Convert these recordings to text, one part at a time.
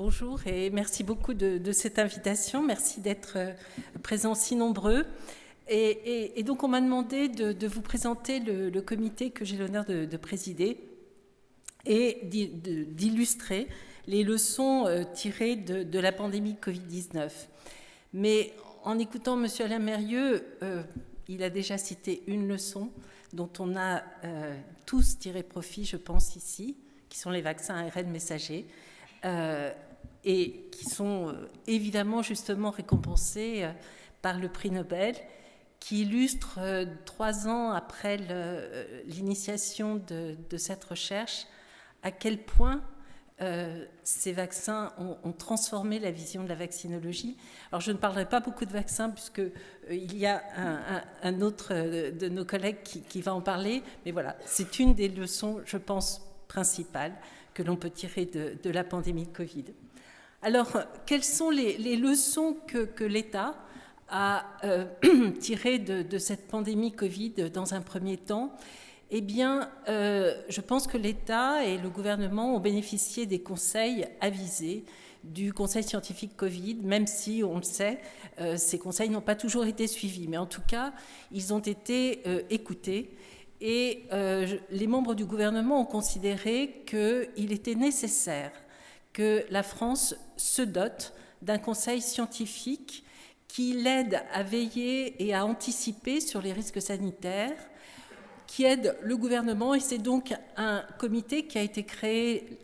Bonjour et merci beaucoup de cette invitation. Merci d'être présents si nombreux. Et donc on m'a demandé de vous présenter le comité que j'ai l'honneur de présider et d'illustrer les leçons tirées de la pandémie de Covid-19. Mais en écoutant M. Alain Mérieux, il a déjà cité une leçon dont on a tous tiré profit, je pense, ici, qui sont les vaccins ARN messagers, et qui sont évidemment justement récompensés par le prix Nobel, qui illustre 3 ans après l'initiation de cette recherche à quel point ces vaccins ont transformé la vision de la vaccinologie. Alors je ne parlerai pas beaucoup de vaccins puisqu'il y a un autre de nos collègues qui va en parler, mais voilà, c'est une des leçons, je pense, principales que l'on peut tirer de la pandémie de Covid. Alors, quelles sont les leçons que l'État a tirées de cette pandémie Covid dans un premier temps? Eh bien, je pense que l'État et le gouvernement ont bénéficié des conseils avisés du Conseil scientifique Covid, même si, on le sait, ces conseils n'ont pas toujours été suivis. Mais en tout cas, ils ont été écoutés. Et les membres du gouvernement ont considéré qu'il était nécessaire que la France se dote d'un conseil scientifique qui l'aide à veiller et à anticiper sur les risques sanitaires, qui aide le gouvernement, et c'est donc un comité qui a été créé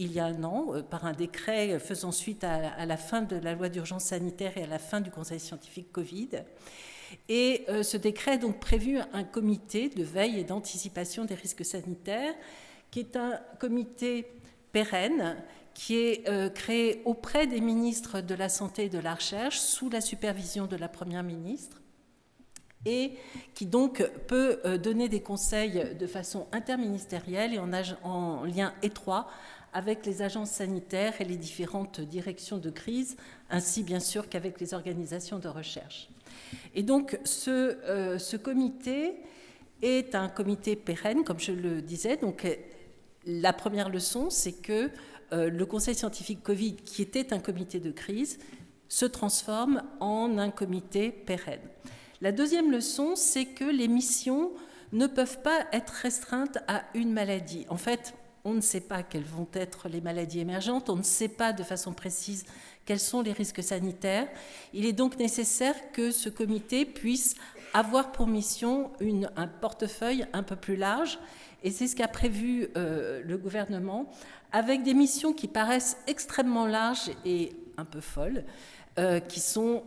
il y a 1 an par un décret faisant suite à la fin de la loi d'urgence sanitaire et à la fin du conseil scientifique Covid. Et ce décret a donc prévu un comité de veille et d'anticipation des risques sanitaires, qui est un comité pérenne, qui est créé auprès des ministres de la Santé et de la Recherche, sous la supervision de la Première ministre, et qui donc peut donner des conseils de façon interministérielle et en lien étroit avec les agences sanitaires et les différentes directions de crise, ainsi bien sûr qu'avec les organisations de recherche. Et donc ce comité est un comité pérenne, comme je le disais. Donc la première leçon, c'est que le Conseil scientifique Covid, qui était un comité de crise, se transforme en un comité pérenne. La deuxième leçon, c'est que les missions ne peuvent pas être restreintes à une maladie. En fait, on ne sait pas quelles vont être les maladies émergentes, on ne sait pas de façon précise quels sont les risques sanitaires. Il est donc nécessaire que ce comité puisse avoir pour mission un portefeuille un peu plus large, et c'est ce qu'a prévu le gouvernement, avec des missions qui paraissent extrêmement larges et un peu folles, qui sont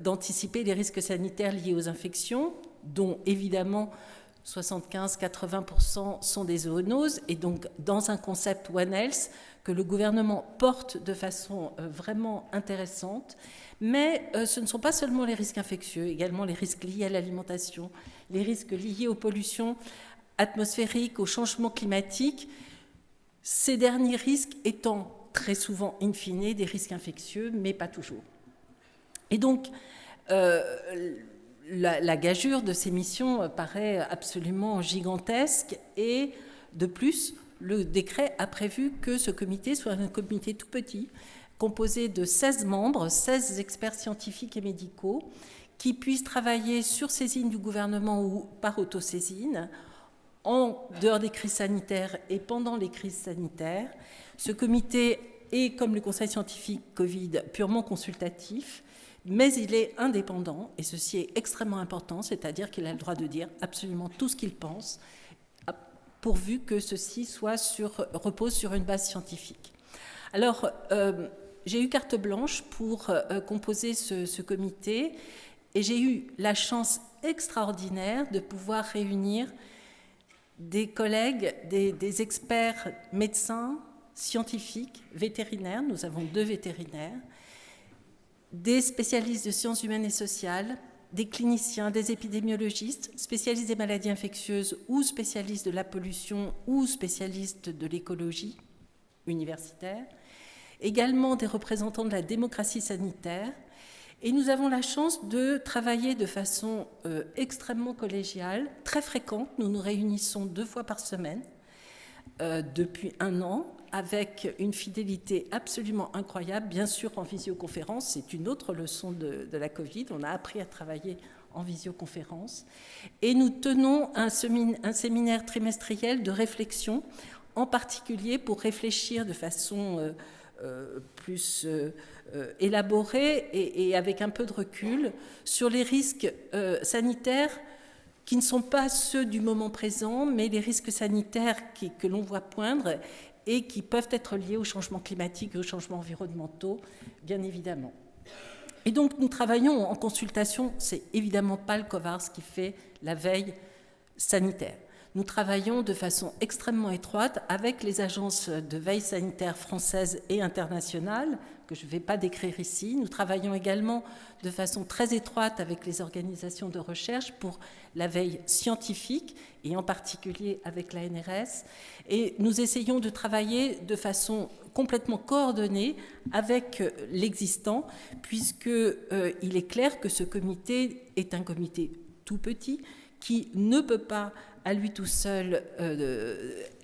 d'anticiper les risques sanitaires liés aux infections, dont évidemment 75-80% sont des zoonoses, et donc dans un concept One Health que le gouvernement porte de façon vraiment intéressante. Mais ce ne sont pas seulement les risques infectieux, également les risques liés à l'alimentation, les risques liés aux pollutions atmosphériques, au changement climatique, ces derniers risques étant très souvent, in fine, des risques infectieux, mais pas toujours. Et donc, la gageure de ces missions paraît absolument gigantesque, et de plus, le décret a prévu que ce comité soit un comité tout petit, composé de 16 membres, 16 experts scientifiques et médicaux, qui puissent travailler sur saisine du gouvernement ou par autosaisine, en dehors des crises sanitaires et pendant les crises sanitaires. Ce comité est, comme le Conseil scientifique Covid, purement consultatif, mais il est indépendant, et ceci est extrêmement important, c'est-à-dire qu'il a le droit de dire absolument tout ce qu'il pense, pourvu que ceci repose sur une base scientifique. Alors, j'ai eu carte blanche pour composer ce comité, et j'ai eu la chance extraordinaire de pouvoir réunir des collègues, des experts médecins, scientifiques, vétérinaires, nous avons 2 vétérinaires, des spécialistes de sciences humaines et sociales, des cliniciens, des épidémiologistes, spécialistes des maladies infectieuses ou spécialistes de la pollution ou spécialistes de l'écologie universitaire, également des représentants de la démocratie sanitaire. Et nous avons la chance de travailler de façon extrêmement collégiale, très fréquente. Nous nous réunissons 2 fois par semaine depuis 1 an, avec une fidélité absolument incroyable, bien sûr en visioconférence, c'est une autre leçon de la Covid, on a appris à travailler en visioconférence, et nous tenons un séminaire trimestriel de réflexion, en particulier pour réfléchir de façon plus élaborée et avec un peu de recul sur les risques sanitaires qui ne sont pas ceux du moment présent, mais les risques sanitaires que l'on voit poindre et qui peuvent être liés au changement climatique et aux changements environnementaux, bien évidemment. Et donc, nous travaillons en consultation, c'est évidemment pas le COVARS qui fait la veille sanitaire. Nous travaillons de façon extrêmement étroite avec les agences de veille sanitaire françaises et internationales, que je ne vais pas décrire ici. Nous travaillons également de façon très étroite avec les organisations de recherche pour la veille scientifique, et en particulier avec la NRS. Et nous essayons de travailler de façon complètement coordonnée avec l'existant, puisqu'il est clair que ce comité est un comité tout petit, qui ne peut pas à lui tout seul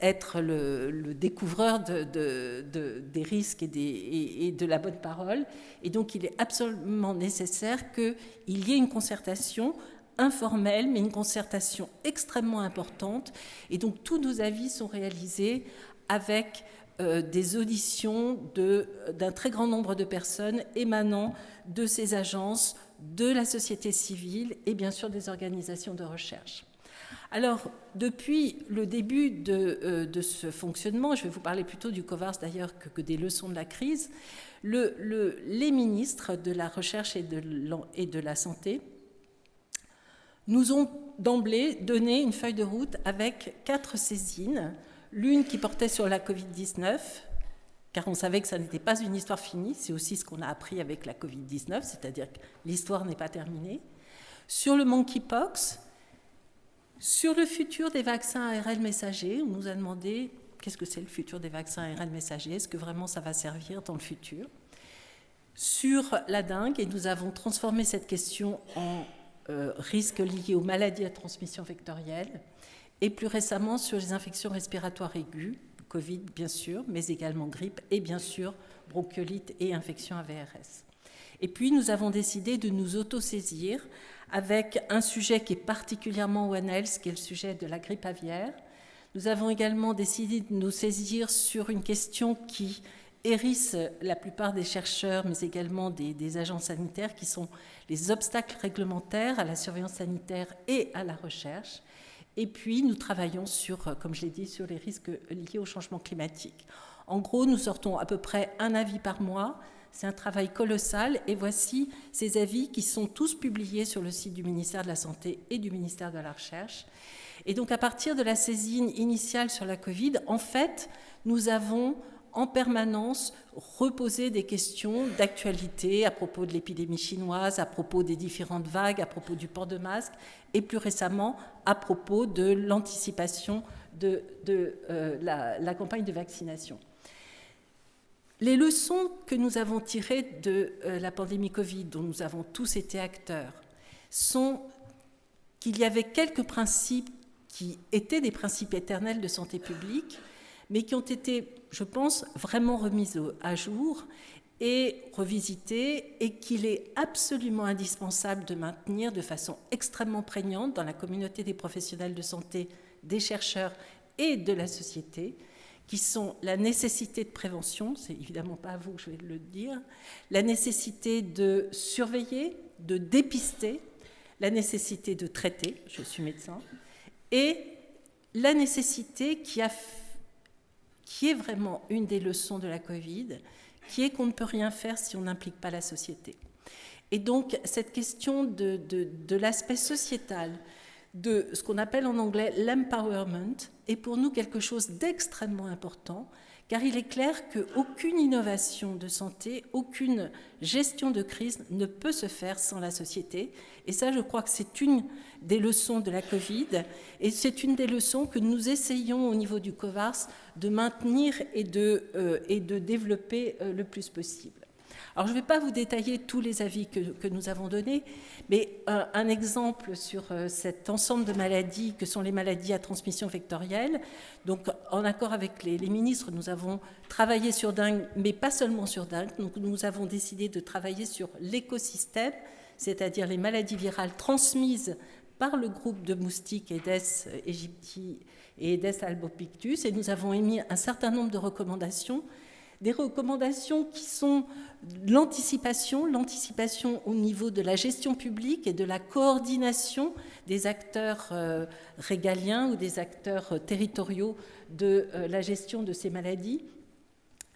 être le découvreur des risques et de la bonne parole. Et donc, il est absolument nécessaire qu'il y ait une concertation informelle, mais une concertation extrêmement importante. Et donc, tous nos avis sont réalisés avec des auditions d'un très grand nombre de personnes émanant de ces agences, de la société civile et bien sûr des organisations de recherche. Alors, depuis le début de ce fonctionnement, je vais vous parler plutôt du COVARS d'ailleurs que des leçons de la crise, les ministres de la Recherche et de la Santé nous ont d'emblée donné une feuille de route avec 4 saisines, l'une qui portait sur la Covid-19, car on savait que ça n'était pas une histoire finie, c'est aussi ce qu'on a appris avec la Covid-19, c'est-à-dire que l'histoire n'est pas terminée, sur le monkeypox, sur le futur des vaccins ARN messagers. On nous a demandé qu'est-ce que c'est le futur des vaccins ARN messagers, est-ce que vraiment ça va servir dans le futur, sur la dengue, et nous avons transformé cette question en risques liés aux maladies à transmission vectorielle, et plus récemment sur les infections respiratoires aiguës, Covid bien sûr, mais également grippe et bien sûr bronchiolite et infection AVRS. Et puis nous avons décidé de nous autosaisir avec un sujet qui est particulièrement One Health, qui est le sujet de la grippe aviaire. Nous avons également décidé de nous saisir sur une question qui hérisse la plupart des chercheurs, mais également des agents sanitaires, qui sont les obstacles réglementaires à la surveillance sanitaire et à la recherche. Et puis, nous travaillons sur, comme je l'ai dit, sur les risques liés au changement climatique. En gros, nous sortons à peu près un avis par mois. C'est un travail colossal. Et voici ces avis qui sont tous publiés sur le site du ministère de la Santé et du ministère de la Recherche. Et donc, à partir de la saisine initiale sur la Covid, en fait, nous avons en permanence reposer des questions d'actualité à propos de l'épidémie chinoise, à propos des différentes vagues, à propos du port de masque et plus récemment à propos de l'anticipation de la campagne de vaccination. Les leçons que nous avons tirées de la pandémie Covid, dont nous avons tous été acteurs, sont qu'il y avait quelques principes qui étaient des principes éternels de santé publique, mais qui ont été, je pense, vraiment remises à jour et revisités, et qu'il est absolument indispensable de maintenir de façon extrêmement prégnante dans la communauté des professionnels de santé, des chercheurs et de la société, qui sont la nécessité de prévention, c'est évidemment pas à vous que je vais le dire, la nécessité de surveiller, de dépister, la nécessité de traiter, je suis médecin, et la nécessité qui est vraiment une des leçons de la Covid, qui est qu'on ne peut rien faire si on n'implique pas la société. Et donc, cette question de l'aspect sociétal, de ce qu'on appelle en anglais l'empowerment, est pour nous quelque chose d'extrêmement important, car il est clair qu'aucune innovation de santé, aucune gestion de crise ne peut se faire sans la société. Et ça, je crois que c'est une des leçons de la Covid, et c'est une des leçons que nous essayons au niveau du COVARS de maintenir et de développer le plus possible. Alors, je ne vais pas vous détailler tous les avis que nous avons donnés, mais un exemple sur cet ensemble de maladies que sont les maladies à transmission vectorielle. Donc, en accord avec les ministres, nous avons travaillé sur dengue, mais pas seulement sur dengue. Donc, nous avons décidé de travailler sur l'écosystème, c'est-à-dire les maladies virales transmises par le groupe de moustiques Aedes aegypti et Aedes albopictus, et nous avons émis un certain nombre de recommandations, des recommandations qui sont l'anticipation au niveau de la gestion publique et de la coordination des acteurs régaliens ou des acteurs territoriaux de la gestion de ces maladies,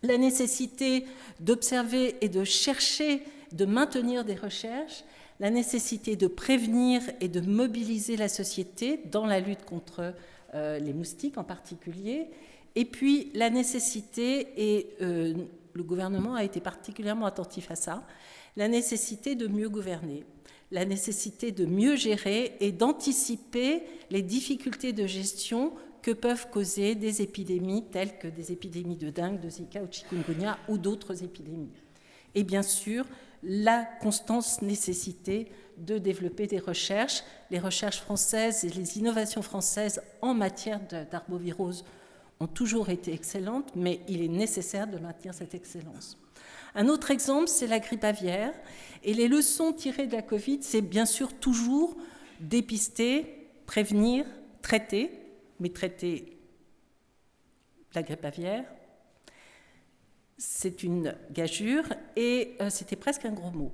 la nécessité d'observer et de chercher, de maintenir des recherches, la nécessité de prévenir et de mobiliser la société dans la lutte contre les moustiques en particulier, et puis la nécessité, et le gouvernement a été particulièrement attentif à ça, la nécessité de mieux gouverner, la nécessité de mieux gérer et d'anticiper les difficultés de gestion que peuvent causer des épidémies telles que des épidémies de dengue, de Zika ou de chikungunya ou d'autres épidémies. Et bien sûr, la constante nécessité de développer des recherches. Les recherches françaises et les innovations françaises en matière d'arbovirose ont toujours été excellentes, mais il est nécessaire de maintenir cette excellence. Un autre exemple, c'est la grippe aviaire. Et les leçons tirées de la Covid, c'est bien sûr toujours dépister, prévenir, traiter, mais traiter la grippe aviaire, c'est une gageure et c'était presque un gros mot.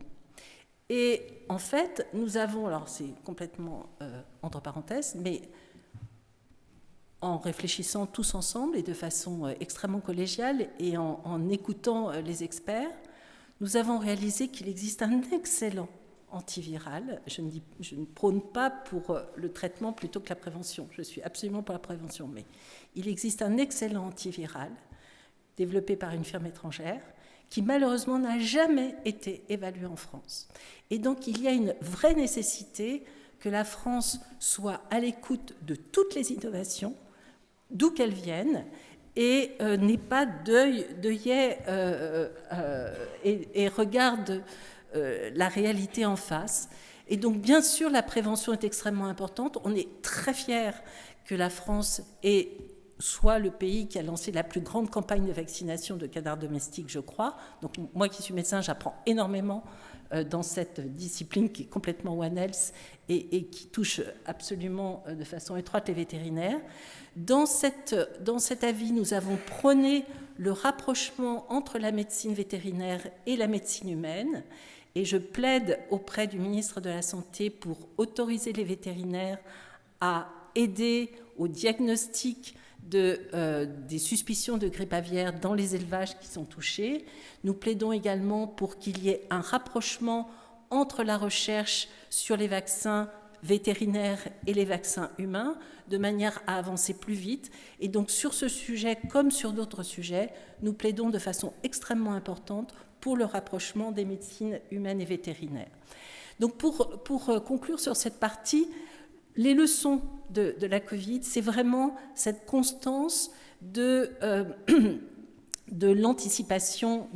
Et en fait, nous avons, alors c'est complètement entre parenthèses, mais en réfléchissant tous ensemble et de façon extrêmement collégiale et en écoutant les experts, nous avons réalisé qu'il existe un excellent antiviral. Je ne prône pas pour le traitement plutôt que la prévention. Je suis absolument pour la prévention, mais il existe un excellent antiviral développé par une firme étrangère, qui malheureusement n'a jamais été évalué en France. Et donc il y a une vraie nécessité que la France soit à l'écoute de toutes les innovations, d'où qu'elles viennent, et n'ait pas d'œillet et regarde la réalité en face. Et donc bien sûr la prévention est extrêmement importante. On est très fiers que la France ait soit le pays qui a lancé la plus grande campagne de vaccination de canards domestiques, je crois. Donc moi qui suis médecin, j'apprends énormément dans cette discipline qui est complètement One Health et qui touche absolument de façon étroite les vétérinaires. Dans cet avis, nous avons prôné le rapprochement entre la médecine vétérinaire et la médecine humaine. Et je plaide auprès du ministre de la Santé pour autoriser les vétérinaires à aider au diagnostic des suspicions de grippe aviaire dans les élevages qui sont touchés. Nous plaidons également pour qu'il y ait un rapprochement entre la recherche sur les vaccins vétérinaires et les vaccins humains, de manière à avancer plus vite. Et donc sur ce sujet, comme sur d'autres sujets, nous plaidons de façon extrêmement importante pour le rapprochement des médecines humaines et vétérinaires. Donc pour conclure sur cette partie, les leçons de la Covid, c'est vraiment cette constance de l'anticipation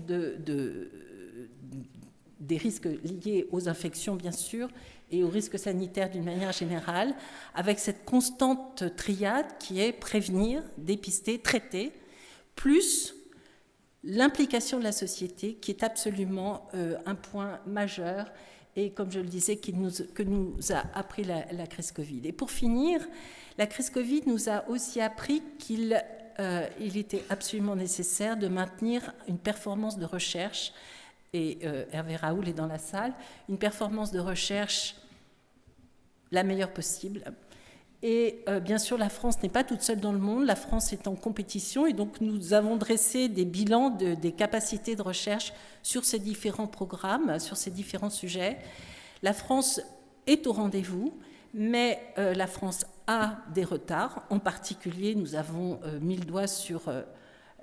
des risques liés aux infections, bien sûr, et aux risques sanitaires d'une manière générale, avec cette constante triade qui est prévenir, dépister, traiter, plus l'implication de la société, qui est absolument un point majeur, et comme je le disais, que nous a appris la crise Covid. Et pour finir, la crise Covid nous a aussi appris qu'il était absolument nécessaire de maintenir une performance de recherche, et Hervé Raoul est dans la salle, une performance de recherche la meilleure possible. Et bien sûr, la France n'est pas toute seule dans le monde, la France est en compétition, et donc nous avons dressé des bilans des capacités de recherche sur ces différents programmes, sur ces différents sujets. La France est au rendez-vous, mais la France a des retards. En particulier, nous avons mis le doigt sur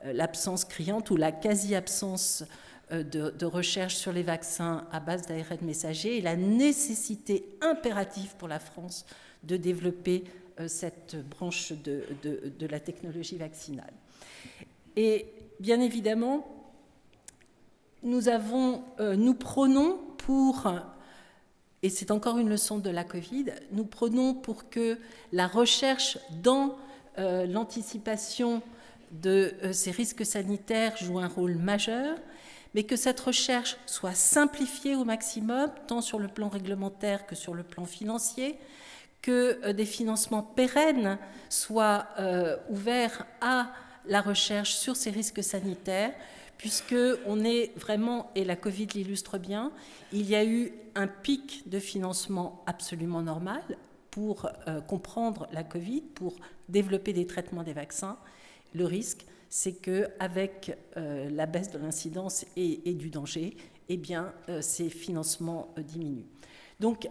l'absence criante ou la quasi-absence de recherche sur les vaccins à base d'ARN messager et la nécessité impérative pour la France de développer cette branche de la technologie vaccinale. Et bien évidemment, nous prônons pour, et c'est encore une leçon de la Covid, nous prônons pour que la recherche dans l'anticipation de ces risques sanitaires joue un rôle majeur, mais que cette recherche soit simplifiée au maximum, tant sur le plan réglementaire que sur le plan financier, que des financements pérennes soient ouverts à la recherche sur ces risques sanitaires, puisqu'on est vraiment, et la Covid l'illustre bien, il y a eu un pic de financement absolument normal pour comprendre la Covid, pour développer des traitements des vaccins. Le risque, c'est qu'avec la baisse de l'incidence et du danger, eh bien, ces financements diminuent. Donc,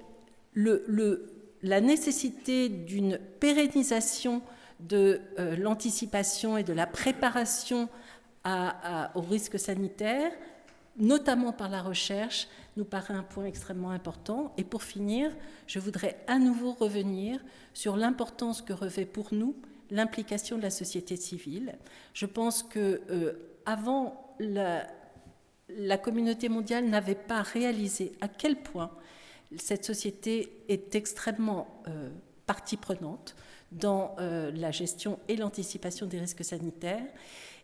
la nécessité d'une pérennisation de l'anticipation et de la préparation aux risques sanitaires, notamment par la recherche, nous paraît un point extrêmement important. Et pour finir, je voudrais à nouveau revenir sur l'importance que revêt pour nous l'implication de la société civile. Je pense qu'avant, la communauté mondiale n'avait pas réalisé à quel point cette société est extrêmement partie prenante dans la gestion et l'anticipation des risques sanitaires.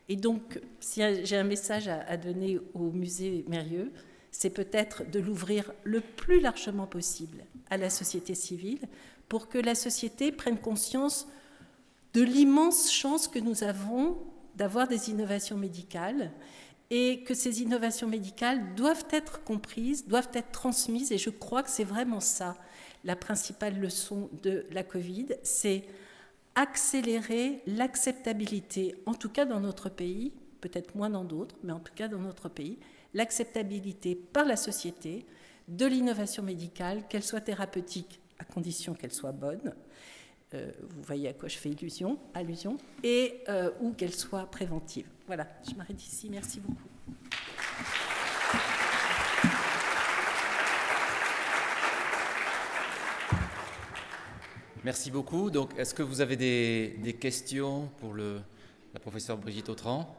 Et donc, si j'ai un message à donner au musée Mérieux, c'est peut-être de l'ouvrir le plus largement possible à la société civile pour que la société prenne conscience de l'immense chance que nous avons d'avoir des innovations médicales et que ces innovations médicales doivent être comprises, doivent être transmises. Et je crois que c'est vraiment ça, la principale leçon de la Covid, c'est accélérer l'acceptabilité, en tout cas dans notre pays, peut-être moins dans d'autres, mais en tout cas dans notre pays, l'acceptabilité par la société de l'innovation médicale, qu'elle soit thérapeutique, à condition qu'elle soit bonne, vous voyez à quoi je fais allusion, et ou qu'elle soit préventive. Voilà, je m'arrête ici, merci beaucoup. Merci beaucoup. Donc, est-ce que vous avez des questions pour la professeure Brigitte Autran ?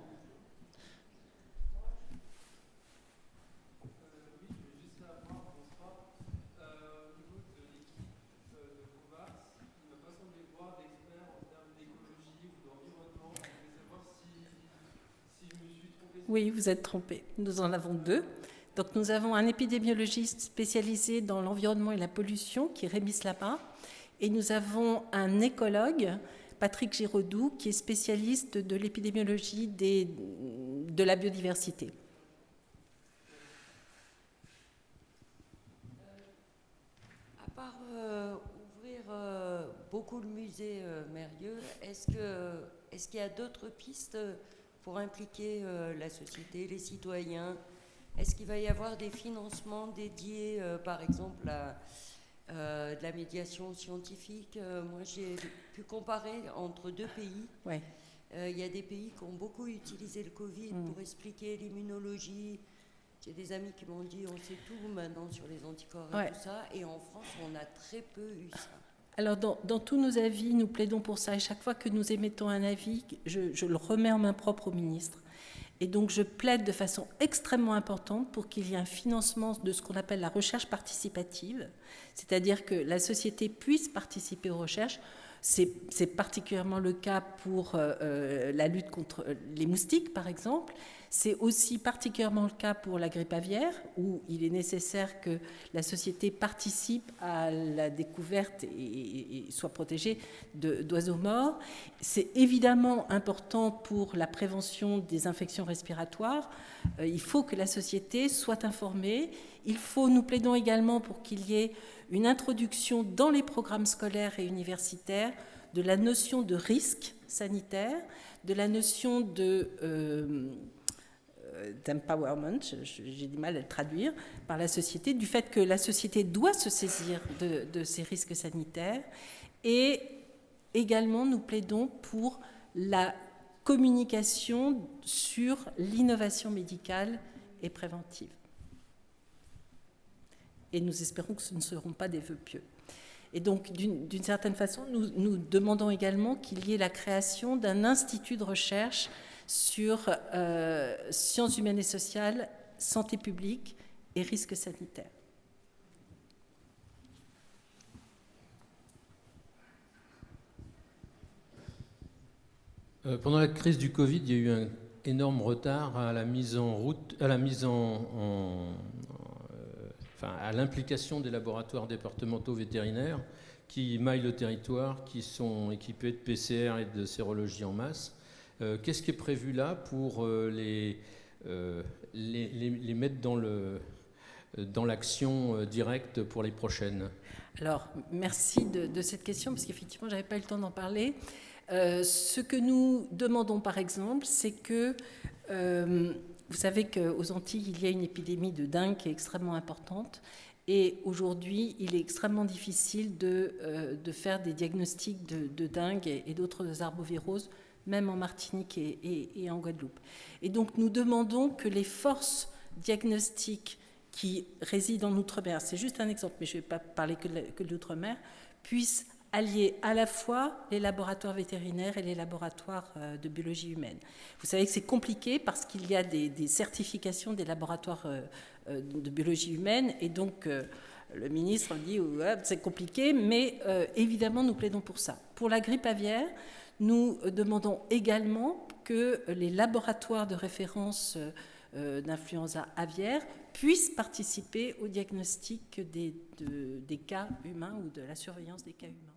Oui, vous êtes trompé. Nous en avons deux. Donc, nous avons un épidémiologiste spécialisé dans l'environnement et la pollution, qui est Rémi Slama, et nous avons un écologue, Patrick Giraudoux, qui est spécialiste de l'épidémiologie de la biodiversité. À part ouvrir beaucoup le musée Mérieux, est-ce qu'il y a d'autres pistes pour impliquer la société, les citoyens? Est-ce qu'il va y avoir des financements dédiés, par exemple, à de la médiation scientifique? Moi, j'ai pu comparer entre deux pays. Ouais. Il y a des pays qui ont beaucoup utilisé le Covid pour expliquer l'immunologie. J'ai des amis qui m'ont dit on sait tout maintenant sur les anticorps et tout ça. Et en France, on a très peu eu ça. Alors, dans tous nos avis, nous plaidons pour ça. Et chaque fois que nous émettons un avis, je le remets en main propre au ministre. Et donc, je plaide de façon extrêmement importante pour qu'il y ait un financement de ce qu'on appelle la recherche participative, c'est-à-dire que la société puisse participer aux recherches. C'est particulièrement le cas pour la lutte contre les moustiques, par exemple. C'est aussi particulièrement le cas pour la grippe aviaire, où il est nécessaire que la société participe à la découverte et soit protégée d'oiseaux morts. C'est évidemment important pour la prévention des infections respiratoires. Il faut que la société soit informée. Nous plaidons également pour qu'il y ait une introduction dans les programmes scolaires et universitaires de la notion de risque sanitaire, de la notion d'empowerment, j'ai du mal à le traduire, par la société, du fait que la société doit se saisir de ces risques sanitaires. Et également, nous plaidons pour la communication sur l'innovation médicale et préventive. Et nous espérons que ce ne seront pas des vœux pieux. Et donc, d'une certaine façon, nous demandons également qu'il y ait la création d'un institut de recherche sur sciences humaines et sociales, santé publique et risques sanitaires. Pendant la crise du Covid, il y a eu un énorme retard à la mise en route, à la mise à l'implication des laboratoires départementaux vétérinaires qui maillent le territoire, qui sont équipés de PCR et de sérologie en masse. Qu'est-ce qui est prévu là pour les mettre dans l'action directe pour les prochaines? Alors, merci de cette question, parce qu'effectivement, je n'avais pas eu le temps d'en parler. Ce que nous demandons, par exemple, c'est que, vous savez qu'aux Antilles, il y a une épidémie de dengue qui est extrêmement importante. Et aujourd'hui, il est extrêmement difficile de faire des diagnostics de dengue et d'autres arboviroses, même en Martinique et en Guadeloupe. Et donc, nous demandons que les forces diagnostiques qui résident en Outre-mer, c'est juste un exemple, mais je ne vais pas parler que de l'Outre-mer, puissent allier à la fois les laboratoires vétérinaires et les laboratoires de biologie humaine. Vous savez que c'est compliqué parce qu'il y a des certifications des laboratoires de biologie humaine, et donc le ministre dit ouais, c'est compliqué, mais évidemment nous plaidons pour ça. Pour la grippe aviaire, nous demandons également que les laboratoires de référence d'influenza aviaire puissent participer au diagnostic des cas humains ou de la surveillance des cas humains.